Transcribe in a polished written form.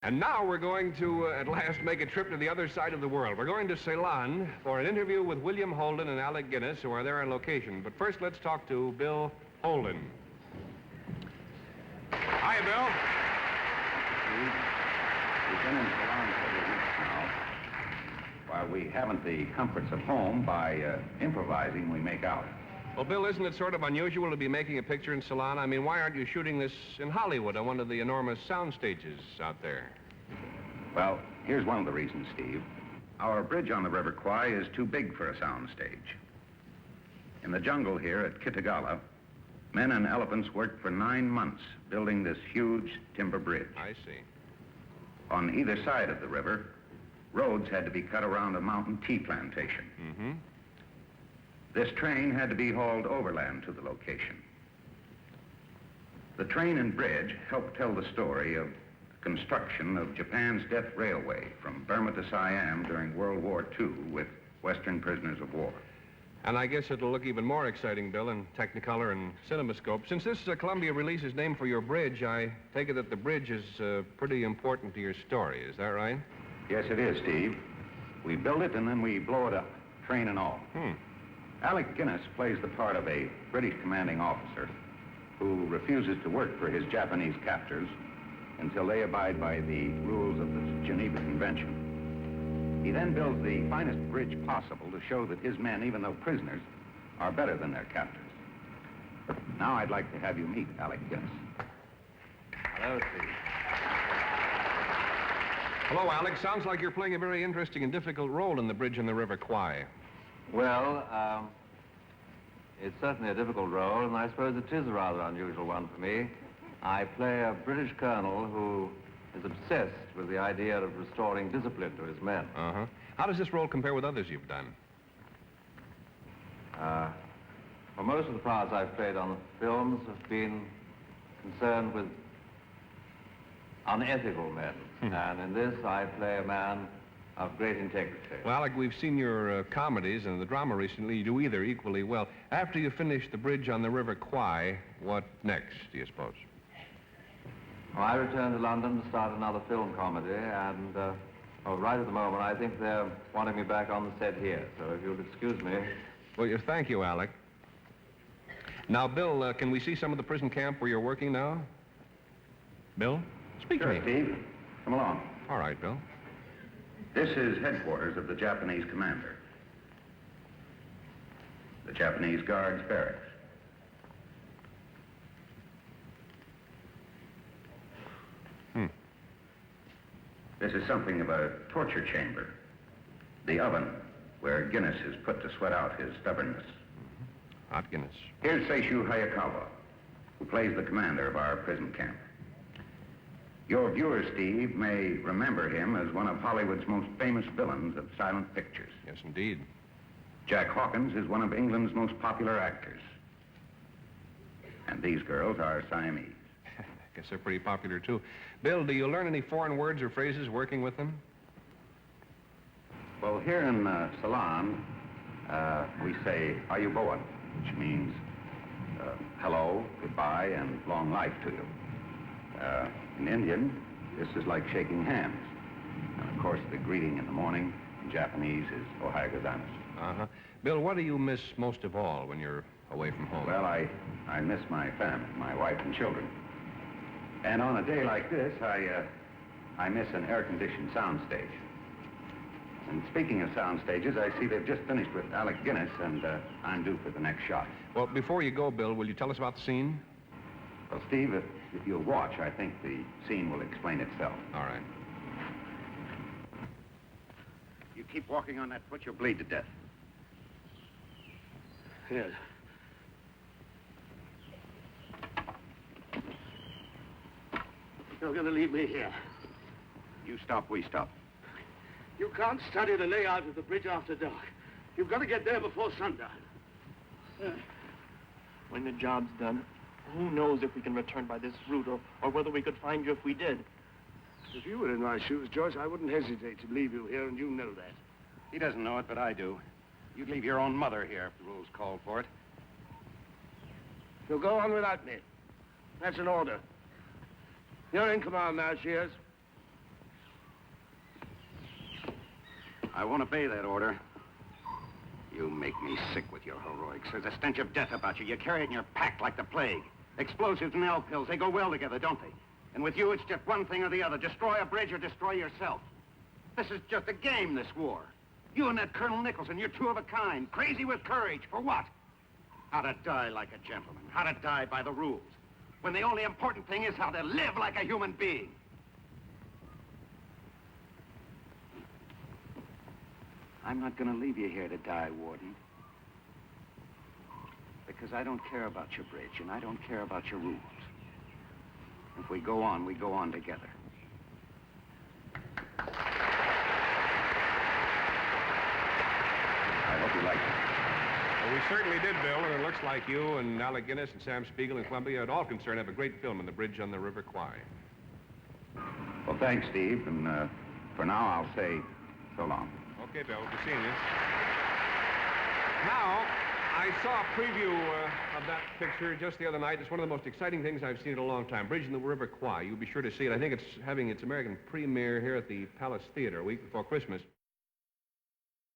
And now we're going to, at last, make a trip to the other side of the world. We're going to Ceylon for an interview with William Holden and Alec Guinness, who are there on location. But first, let's talk to Bill Holden. Hi, Bill. We've been in Ceylon several weeks now. While we haven't the comforts of home, by improvising, we make out. Well, Bill, isn't it sort of unusual to be making a picture in Ceylon? I mean, why aren't you shooting this in Hollywood on one of the enormous sound stages out there? Well, here's one of the reasons, Steve. Our bridge on the River Kwai is too big for a sound stage. In the jungle here at Kitagala, men and elephants worked for 9 months building this huge timber bridge. I see. On either side of the river, roads had to be cut around a mountain tea plantation. Mm-hmm. This train had to be hauled overland to the location. The train and bridge helped tell the story of the construction of Japan's Death Railway from Burma to Siam during World War II with Western prisoners of war. And I guess it'll look even more exciting, Bill, in Technicolor and CinemaScope. Since this Columbia release is named for your bridge, I take it that the bridge is pretty important to your story. Is that right? Yes, it is, Steve. We build it and then we blow it up, train and all. Alec Guinness plays the part of a British commanding officer who refuses to work for his Japanese captors until they abide by the rules of the Geneva Convention. He then builds the finest bridge possible to show that his men, even though prisoners, are better than their captors. Now I'd like to have you meet Alec Guinness. Hello, Steve. Hello, Alec. Sounds like you're playing a very interesting and difficult role in the bridge on the River Kwai. Well, it's certainly a difficult role, and I suppose it is a rather unusual one for me. I play a British colonel who is obsessed with the idea of restoring discipline to his men. Uh-huh. How does this role compare with others you've done? Well, most of the parts I've played on the films have been concerned with unethical men. And in this, I play a man of great integrity. Well, Alec, we've seen your comedies and the drama recently. You do either equally well. After you finish the bridge on the River Kwai, what next, do you suppose? Well, I return to London to start another film comedy, and right at the moment, I think they're wanting me back on the set here. So if you'll excuse me. Well, thank you, Alec. Now, Bill, can we see some of the prison camp where you're working now? Bill? Speak to me. Steve. Come along. All right, Bill. This is headquarters of the Japanese commander. The Japanese Guards barracks. This is something of a torture chamber. The oven where Guinness is put to sweat out his stubbornness. Hot Guinness. Here's Sessue Hayakawa, who plays the commander of our prison camp. Your viewers, Steve, may remember him as one of Hollywood's most famous villains of silent pictures. Yes, indeed. Jack Hawkins is one of England's most popular actors. And these girls are Siamese. I guess they're pretty popular, too. Bill, do you learn any foreign words or phrases working with them? Well, here in Ceylon, we say, Ayubowan, which means hello, goodbye, and long life to you. In Indian, this is like shaking hands. And of course, the greeting in the morning in Japanese is Ohio gozaimasu. Uh-huh. Bill, what do you miss most of all when you're away from home? Well, I miss my family, my wife and children. And on a day like this, I miss an air-conditioned soundstage. And speaking of sound stages, I see they've just finished with Alec Guinness, and I'm due for the next shot. Well, before you go, Bill, will you tell us about the scene? Well, Steve, if you'll watch, I think the scene will explain itself. All right. You keep walking on that foot, you'll bleed to death. Here. You're going to leave me here. You stop, we stop. You can't study the layout of the bridge after dark. You've got to get there before sundown. When the job's done, who knows if we can return by this route or whether we could find you if we did. If you were in my shoes, Joyce, I wouldn't hesitate to leave you here, and you know that. He doesn't know it, but I do. You'd leave your own mother here if the rules called for it. You'll go on without me. That's an order. You're in command now, Shears. I won't obey that order. You make me sick with your heroics. There's a stench of death about you. You carry it in your pack like the plague. Explosives and L pills, they go well together, don't they? And with you, it's just one thing or the other. Destroy a bridge or destroy yourself. This is just a game, this war. You and that Colonel Nicholson, you're two of a kind. Crazy with courage. For what? How to die like a gentleman. How to die by the rules. When the only important thing is how to live like a human being. I'm not going to leave you here to die, Warden. Because I don't care about your bridge, and I don't care about your rules. If we go on together. I hope you like it. Well, we certainly did, Bill, and it looks like you and Alec Guinness and Sam Spiegel and Columbia, at all concerned, have a great film on the bridge on the River Kwai. Well, thanks, Steve, and for now, I'll say so long. Okay, Bill, we'll be seeing you. Now, I saw a preview of that picture just the other night. It's one of the most exciting things I've seen in a long time. Bridge in the River Kwai. You'll be sure to see it. I think it's having its American premiere here at the Palace Theater a week before Christmas.